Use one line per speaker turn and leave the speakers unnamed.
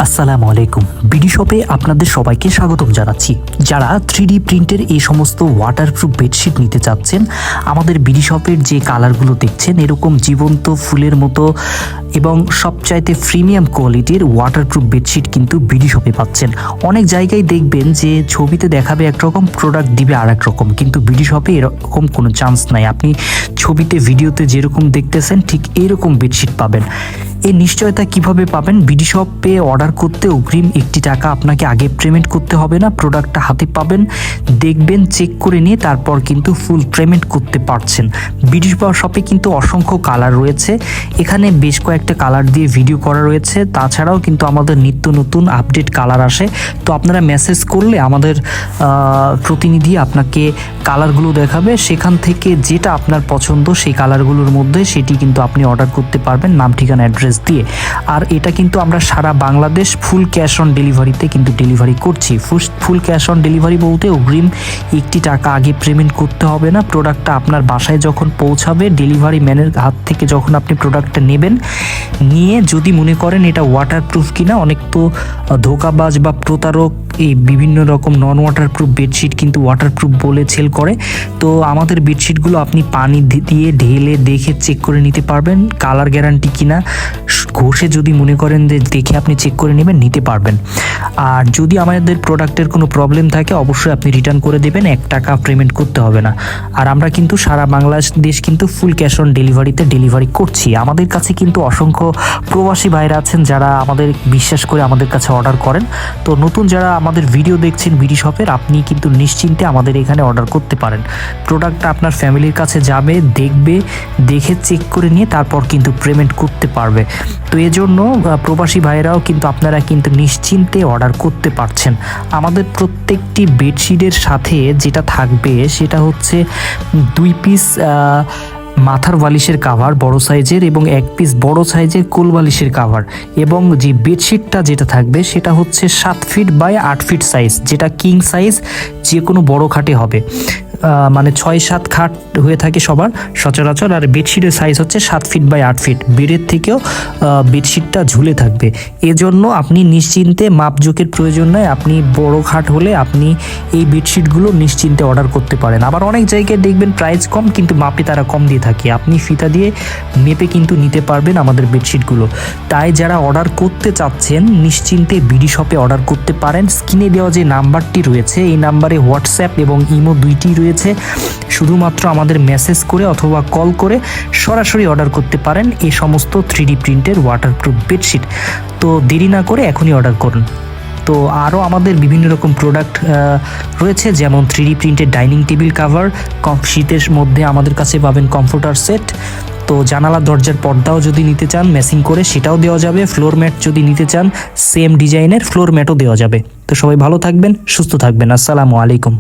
আসসালামু আলাইকুম। বিডি শপে আপনাদের সবাইকে স্বাগতম জানাচ্ছি। যারা 3D প্রিন্টের এই সমস্ত ওয়াটারপ্রুফ বেডশিট নিতে চাচ্ছেন, আমাদের বিডি শপের যে কালারগুলো দেখছেন এরকম জীবন্ত ফুলের মতো এবং সবচাইতে প্রিমিয়াম কোয়ালিটির ওয়াটারপ্রুফ বেডশিট কিন্তু বিডি শপে পাচ্ছেন। অনেক জায়গায় দেখবেন যে ছবিতে দেখাবে একরকম, প্রোডাক্ট দিবে আর এক রকম, কিন্তু বিডি শপে এরকম কোনো চান্স নাই। আপনি ছবিতে ভিডিওতে যেরকম দেখতেছেন ঠিক এরকম বেডশিট পাবেন। এই নিশ্চয়তা কিভাবে পাবেন? বিডি শপে অর্ডার করতে অগ্রিম 1 টাকা আপনাকে আগে পেমেন্ট করতে হবে না। প্রোডাক্টটা হাতে পাবেন, দেখবেন, চেক করে নিয়ে তারপর কিন্তু ফুল পেমেন্ট করতে পারছেন। বিডি শপে কিন্তু অসংখ্য কালার রয়েছে, এখানে বেশ কয়েকটা কালার দিয়ে ভিডিও করা রয়েছে। তাছাড়াও কিন্তু আমাদের নিত্য নতুন আপডেট কালার আসে, তো আপনারা মেসেজ করলে আমাদের প্রতিনিধি আপনাকে কালারগুলো দেখাবে, সেখান থেকে যেটা আপনার পছন্দ সেই কালারগুলোর মধ্যে সেটি কিন্তু আপনি অর্ডার করতে পারবেন নাম ঠিকানা অ্যাড্রেস দিয়ে। আর এটা কিন্তু আমরা সারা বাংলাদেশ ফুল ক্যাশ অন ডেলিভারিতে কিন্তু ডেলিভারি করছি। ফুল ক্যাশ অন ডেলিভারি বলতে অগ্রিম 1 টাকা আগে পেমেন্ট করতে হবে না। প্রোডাক্টটা আপনার বাসায় যখন পৌঁছাবে, ডেলিভারি ম্যানের হাত থেকে যখন আপনি প্রোডাক্টটা নেবেন, নিয়ে যদি মনে করেন এটা ওয়াটারপ্রুফ কিনা, অনেক তো ধোঁকাবাজ বা প্রতারক এই বিভিন্ন রকম নন ওয়াটারপ্রুফ বেডশিট কিন্তু ওয়াটারপ্রুফ বলে সেল করে। তো আমাদের বেডশিটগুলো আপনি পানি দিয়ে ঢেলে দেখে চেক করে নিতে পারবেন কালার গ্যারান্টি কিনা। ঘষে যদি মনে করেন যে দেখে আপনি চেক করে নেবেন, নিতে পারবেন। আর যদি আমাদের প্রোডাক্টের কোনো প্রবলেম থাকে অবশ্যই আপনি রিটার্ন করে দেবেন, 1 টাকা পেমেন্ট করতে হবে না। আর আমরা কিন্তু সারা বাংলাদেশ কিন্তু ফুল ক্যাশ অন ডেলিভারিতে ডেলিভারি করছি। আমাদের কাছে কিন্তু অসংখ্য প্রবাসী ভাইরা আছেন যারা আমাদের বিশ্বাস করে আমাদের কাছে অর্ডার করেন। তো নতুন যারা আমাদের ভিডিও দেখছেন বিডি শপের, আপনি কিন্তু নিশ্চিন্তে আমাদের এখানে অর্ডার করতে পারেন। প্রোডাক্টটা আপনার ফ্যামিলির কাছে যাবে, দেখবে, দেখে চেক করে নিয়ে তারপর কিন্তু পেমেন্ট করতে পারবে। তো এজন্য প্রবাসী ভাইরাও কিন্তু আপনারা কিন্তু নিশ্চিন্তে অর্ডার করতে পারছেন। আমাদের প্রত্যেকটি বেডশিটের সাথে যেটা থাকবে সেটা হচ্ছে 2 পিস মাথার বালিশের কাভার বড় সাইজের এবং 1 পিস বড় সাইজের কোল বালিশের কাভার, এবং যে বেডশিটটা যেটা থাকবে সেটা হচ্ছে 7 ফিট বাই 8 ফিট সাইজ, যেটা কিং সাইজ, যে কোনো বড় খাটে হবে। মানে 6-7 খাট হয়ে থাকে সবার সচরাচর, আর বেডশিটের সাইজ হচ্ছে 7 ফিট বাই 8 ফিট। বেডের থেকেও বেডশিটটা ঝুলে থাকবে। এজন্য আপনি নিশ্চিন্তে, মাপজোকের প্রয়োজন নয়। আপনি বড় খাট হলে আপনি এই বেডশিটগুলো নিশ্চিন্তে অর্ডার করতে পারেন। আবার অনেক জায়গায় দেখবেন প্রাইস কম কিন্তু মাপে তারা কম দিয়ে থাকে, আপনি ফিতা দিয়ে মেপে কিন্তু নিতে পারবেন আমাদের বেডশিটগুলো। তাই যারা অর্ডার করতে চাচ্ছেন নিশ্চিন্তে বিডি শপে অর্ডার করতে পারেন। স্ক্রিনে দেওয়া যে নাম্বারটি রয়েছে এই নাম্বারে হোয়াটসঅ্যাপ এবং ইমো দুইটি রয়েছে। শুধুমাত্র আমাদের মেসেজ করে অথবা কল করে সরাসরি অর্ডার করতে পারেন এই সমস্ত 3D প্রিন্টের ওয়াটারপ্রুফ বেডশিট। তো দেরি না করে এখনই অর্ডার করুন। তো আরও আমাদের বিভিন্ন রকম প্রোডাক্ট রয়েছে, যেমন 3D প্রিন্টের ডাইনিং টেবিল কাভার, শীতের মধ্যে আমাদের কাছে পাবেন কমফোর্টার সেট। তো জানালা দরজার পর্দাও যদি নিতে চান ম্যাচিং করে সেটাও দেওয়া যাবে। ফ্লোর ম্যাট যদি নিতে চান সেম ডিজাইনের ফ্লোর ম্যাটও দেওয়া যাবে। তো সবাই ভালো থাকবেন, সুস্থ থাকবেন। আসসালামু আলাইকুম।